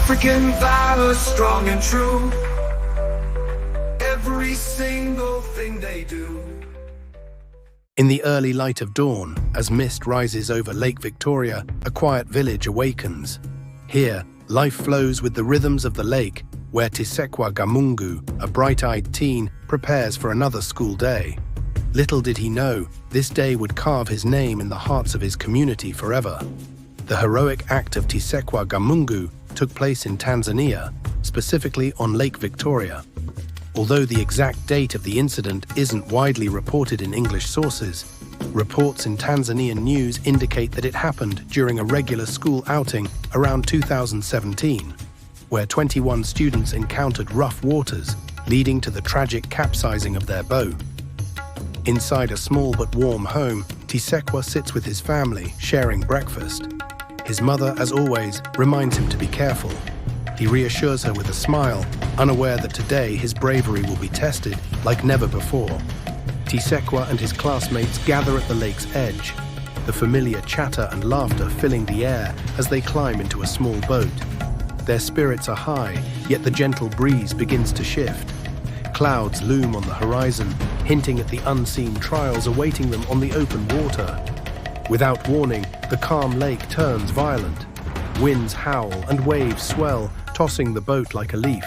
African valor, strong and true. Every single thing they do. In the early light of dawn, as mist rises over Lake Victoria, a quiet village awakens. Here, life flows with the rhythms of the lake, where Tisekwa Gamungu, a bright-eyed teen, prepares for another school day. Little did he know, this day would carve his name in the hearts of his community forever. The heroic act of Tisekwa Gamungu took place in Tanzania, specifically on Lake Victoria. Although the exact date of the incident isn't widely reported in English sources, reports in Tanzanian news indicate that it happened during a regular school outing around 2017, where 21 students encountered rough waters, leading to the tragic capsizing of their boat. Inside a small but warm home, Tisekwa sits with his family, sharing breakfast. His mother, as always, reminds him to be careful. He reassures her with a smile, unaware that today his bravery will be tested like never before. Tisekwa and his classmates gather at the lake's edge, the familiar chatter and laughter filling the air as they climb into a small boat. Their spirits are high, yet the gentle breeze begins to shift. Clouds loom on the horizon, hinting at the unseen trials awaiting them on the open water. Without warning, the calm lake turns violent. Winds howl and waves swell, tossing the boat like a leaf.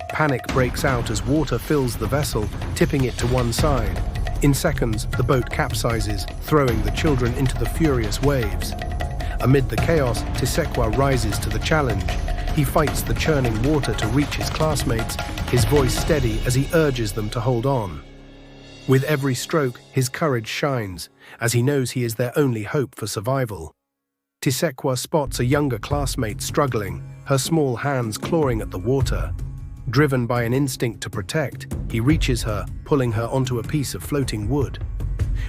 Panic breaks out as water fills the vessel, tipping it to one side. In seconds, the boat capsizes, throwing the children into the furious waves. Amid the chaos, Tisekwa rises to the challenge. He fights the churning water to reach his classmates, his voice steady as he urges them to hold on. With every stroke, his courage shines, as he knows he is their only hope for survival. Tisekwa spots a younger classmate struggling, her small hands clawing at the water. Driven by an instinct to protect, he reaches her, pulling her onto a piece of floating wood.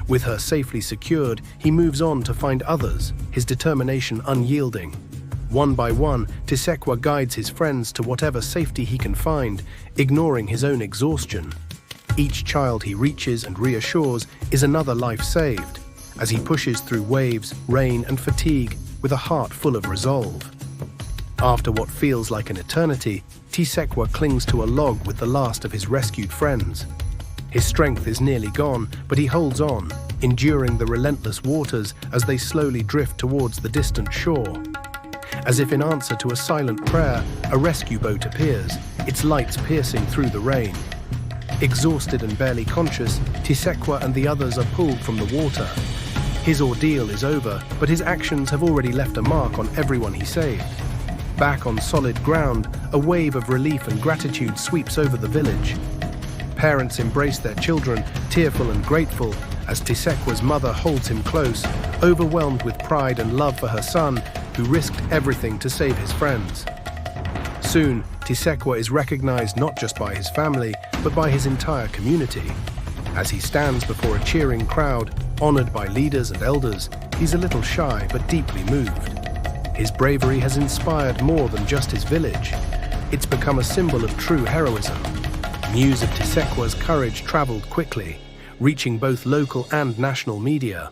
With her safely secured, he moves on to find others, his determination unyielding. One by one, Tisekwa guides his friends to whatever safety he can find, ignoring his own exhaustion. Each child he reaches and reassures is another life saved, as he pushes through waves, rain, and fatigue with a heart full of resolve. After what feels like an eternity, Tisekwa clings to a log with the last of his rescued friends. His strength is nearly gone, but he holds on, enduring the relentless waters as they slowly drift towards the distant shore. As if in answer to a silent prayer, a rescue boat appears, its lights piercing through the rain. Exhausted and barely conscious, Tisekwa and the others are pulled from the water. His ordeal is over, but his actions have already left a mark on everyone he saved. Back on solid ground, a wave of relief and gratitude sweeps over the village. Parents embrace their children, tearful and grateful, as Tisekwa's mother holds him close, overwhelmed with pride and love for her son, who risked everything to save his friends. Soon, Tisekwa is recognized not just by his family, but by his entire community. As he stands before a cheering crowd, honored by leaders and elders, he's a little shy but deeply moved. His bravery has inspired more than just his village. It's become a symbol of true heroism. News of Tisekwa's courage traveled quickly, reaching both local and national media.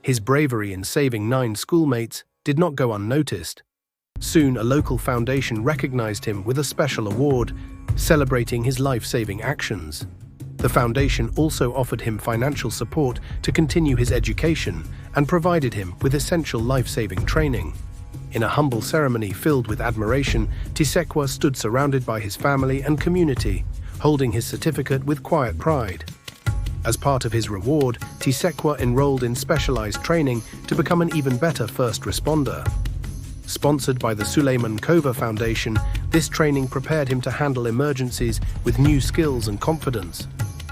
His bravery in saving 9 schoolmates did not go unnoticed. Soon, a local foundation recognized him with a special award, celebrating his life-saving actions. The foundation also offered him financial support to continue his education and provided him with essential life-saving training. In a humble ceremony filled with admiration, Tisekwa stood surrounded by his family and community, holding his certificate with quiet pride. As part of his reward, Tisekwa enrolled in specialized training to become an even better first responder. Sponsored by the Suleiman Kova Foundation, this training prepared him to handle emergencies with new skills and confidence.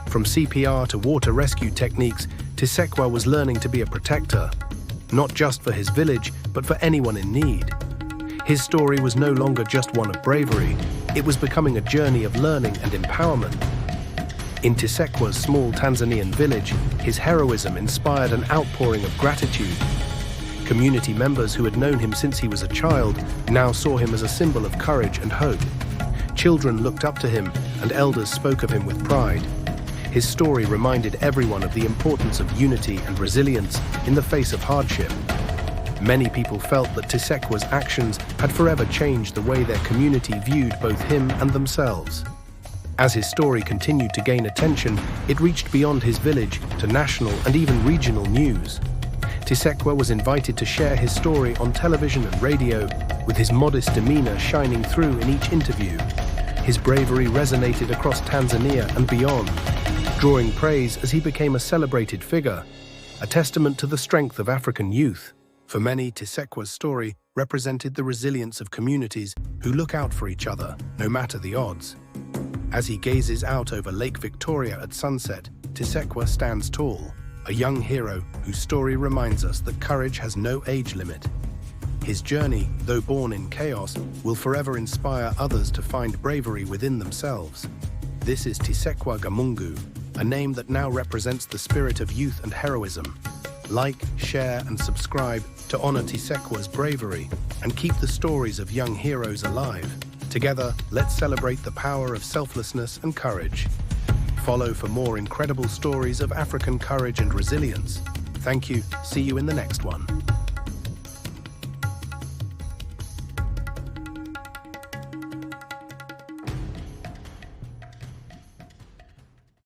From CPR to water rescue techniques, Tisekwa was learning to be a protector, not just for his village, but for anyone in need. His story was no longer just one of bravery, it was becoming a journey of learning and empowerment. In Tisekwa's small Tanzanian village, his heroism inspired an outpouring of gratitude. Community members who had known him since he was a child now saw him as a symbol of courage and hope. Children looked up to him, and elders spoke of him with pride. His story reminded everyone of the importance of unity and resilience in the face of hardship. Many people felt that Tisekwa's actions had forever changed the way their community viewed both him and themselves. As his story continued to gain attention, it reached beyond his village to national and even regional news. Tisekwa was invited to share his story on television and radio, with his modest demeanor shining through in each interview. His bravery resonated across Tanzania and beyond, drawing praise as he became a celebrated figure, a testament to the strength of African youth. For many, Tisekwa's story represented the resilience of communities who look out for each other, no matter the odds. As he gazes out over Lake Victoria at sunset, Tisekwa stands tall, a young hero whose story reminds us that courage has no age limit. His journey, though born in chaos, will forever inspire others to find bravery within themselves. This is Tisekwa Gamungu, a name that now represents the spirit of youth and heroism. Like, share, and subscribe to honor Tisekwa's bravery and keep the stories of young heroes alive. Together, let's celebrate the power of selflessness and courage. Follow for more incredible stories of African courage and resilience. Thank you. See you in the next one.